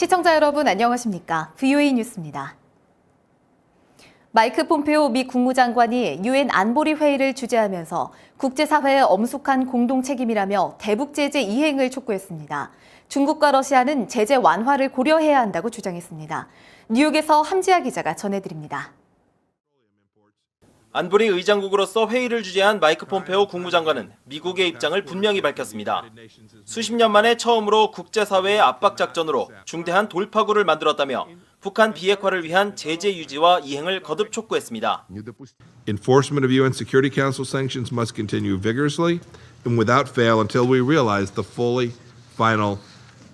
시청자 여러분 안녕하십니까? VOA 뉴스입니다. 마이크 폼페오 미 국무장관이 유엔 안보리 회의를 주재하면서 국제사회의 엄숙한 공동 책임이라며 대북 제재 이행을 촉구했습니다. 중국과 러시아는 제재 완화를 고려해야 한다고 주장했습니다. 뉴욕에서 함지아 기자가 전해드립니다. 안보리 의장국으로서 회의를 주재한 마이크 폼페오 국무장관은 미국의 입장을 분명히 밝혔습니다. 수십 년 만에 처음으로 국제사회의 압박작전으로 중대한 돌파구를 만들었다며 북한 비핵화를 위한 제재 유지와 이행을 거듭 촉구했습니다. Enforcement of UN Security Council sanctions must continue vigorously and without fail until we realize the fully, final,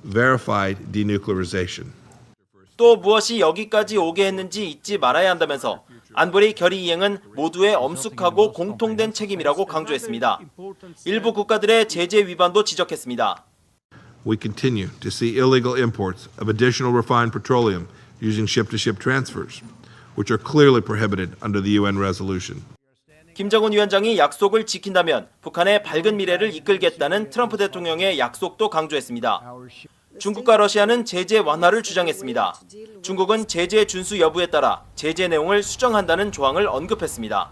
verified denuclearization. 또 무엇이 여기까지 오게 했는지 잊지 말아야 한다면서 안보리 결의 이행은 모두의 엄숙하고 공통된 책임이라고 강조했습니다. 일부 국가들의 제재 위반도 지적했습니다. We continue to see illegal imports of additional refined petroleum using ship-to-ship transfers, which are clearly prohibited under the UN resolution. 김정은 위원장이 약속을 지킨다면 북한의 밝은 미래를 이끌겠다는 트럼프 대통령의 약속도 강조했습니다. 중국과 러시아는 제재 완화를 주장했습니다. 중국은 제재 준수 여부에 따라 제재 내용을 수정한다는 조항을 언급했습니다.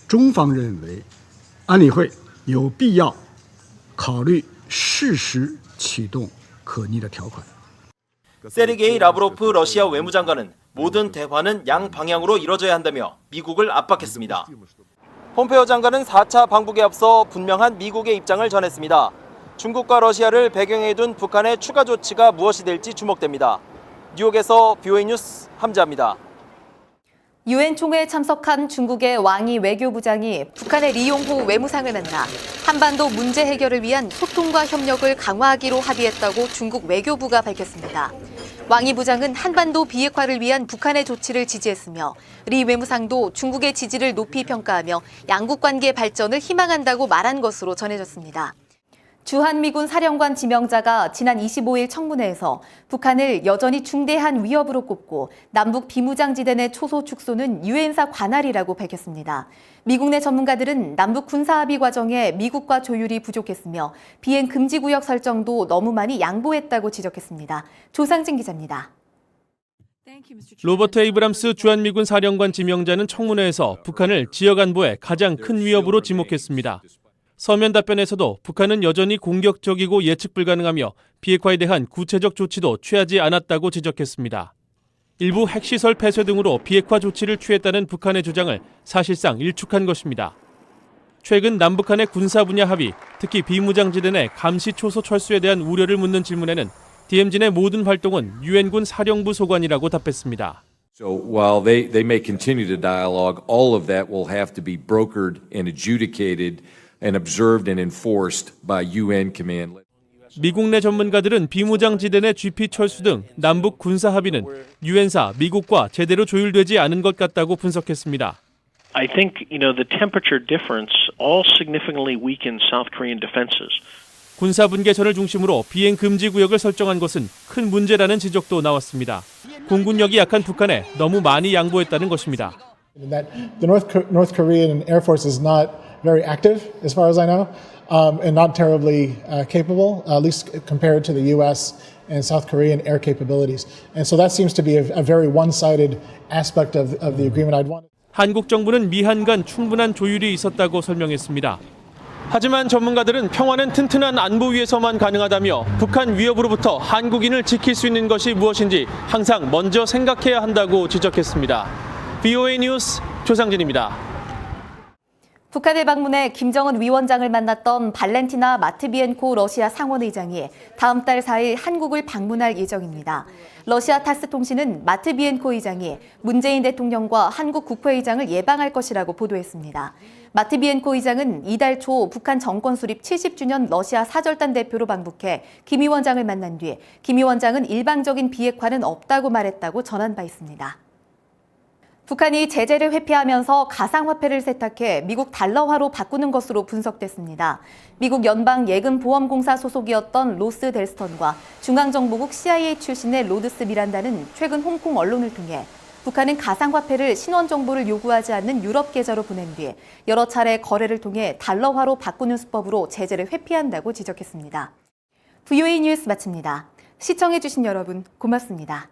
中方认为安理会有必要考虑适时启动可拟的条款。 세르게이 라브로프 러시아 외무장관은 모든 대화는 양방향으로 이뤄져야 한다며 미국을 압박했습니다. 폼페오 장관은 4차 방북에 앞서 분명한 미국의 입장을 전했습니다. 중국과 러시아를 배경에 둔 북한의 추가 조치가 무엇이 될지 주목됩니다. 뉴욕에서 VOA 뉴스 함지아입니다. 유엔 총회에 참석한 중국의 왕이 외교부장이 북한의 리용호 외무상을 만나 한반도 문제 해결을 위한 소통과 협력을 강화하기로 합의했다고 중국 외교부가 밝혔습니다. 왕이 부장은 한반도 비핵화를 위한 북한의 조치를 지지했으며 리 외무상도 중국의 지지를 높이 평가하며 양국 관계 발전을 희망한다고 말한 것으로 전해졌습니다. 주한미군 사령관 지명자가 지난 25일 청문회에서 북한을 여전히 중대한 위협으로 꼽고 남북 비무장지대 내 초소 축소는 유엔사 관할이라고 밝혔습니다. 미국 내 전문가들은 남북 군사합의 과정에 미국과 조율이 부족했으며 비행 금지 구역 설정도 너무 많이 양보했다고 지적했습니다. 조상진 기자입니다. 로버트 에이브람스 주한미군 사령관 지명자는 청문회에서 북한을 지역 안보의 가장 큰 위협으로 지목했습니다. 서면 답변에서도 북한은 여전히 공격적이고 예측 불가능하며 비핵화에 대한 구체적 조치도 취하지 않았다고 지적했습니다. 일부 핵시설 폐쇄 등으로 비핵화 조치를 취했다는 북한의 주장을 사실상 일축한 것입니다. 최근 남북한의 군사 분야 합의, 특히 비무장지대 내 감시 초소 철수에 대한 우려를 묻는 질문에는 DMZ 내 모든 활동은 유엔군 사령부 소관이라고 답했습니다. So while they may continue to dialogue, all of that will have to be brokered and adjudicated and observed and enforced by UN command. 미국 내 전문가들은 비무장지대 내 GP 철수 등 남북 군사 합의는 유엔사 미국과 제대로 조율되지 않은 것 같다고 분석했습니다. I think, the temperature difference all significantly weakened South Korean defenses. 군사 분계선을 중심으로 비행 금지 구역을 설정한 것은 큰 문제라는 지적도 나왔습니다. 공군력이 약한 북한에 너무 많이 양보했다는 것입니다. That the North Korean Air Force is not very active, as far as I know, and not terribly capable, at least compared to the U.S. and South Korean air capabilities. And so that seems to be a very one-sided aspect of the agreement I'd want. 한국 정부는 미한 간 충분한 조율이 있었다고 설명했습니다. 하지만 전문가들은 평화는 튼튼한 안보 위에서만 가능하다며 북한 위협으로부터 한국인을 지킬 수 있는 것이 무엇인지 항상 먼저 생각해야 한다고 지적했습니다. VOA 뉴스 조상진입니다. 북한을 방문해 김정은 위원장을 만났던 발렌티나 마트비엔코 러시아 상원의장이 다음 달 4일 한국을 방문할 예정입니다. 러시아 타스 통신은 마트비엔코 의장이 문재인 대통령과 한국 국회의장을 예방할 것이라고 보도했습니다. 마트비엔코 의장은 이달 초 북한 정권 수립 70주년 러시아 사절단 대표로 방북해 김 위원장을 만난 뒤 김 위원장은 일방적인 비핵화는 없다고 말했다고 전한 바 있습니다. 북한이 제재를 회피하면서 가상화폐를 세탁해 미국 달러화로 바꾸는 것으로 분석됐습니다. 미국 연방예금보험공사 소속이었던 로스 델스턴과 중앙정보국 CIA 출신의 로드스 미란다는 최근 홍콩 언론을 통해 북한은 가상화폐를 신원 정보를 요구하지 않는 유럽 계좌로 보낸 뒤 여러 차례 거래를 통해 달러화로 바꾸는 수법으로 제재를 회피한다고 지적했습니다. VOA 뉴스 마칩니다. 시청해주신 여러분 고맙습니다.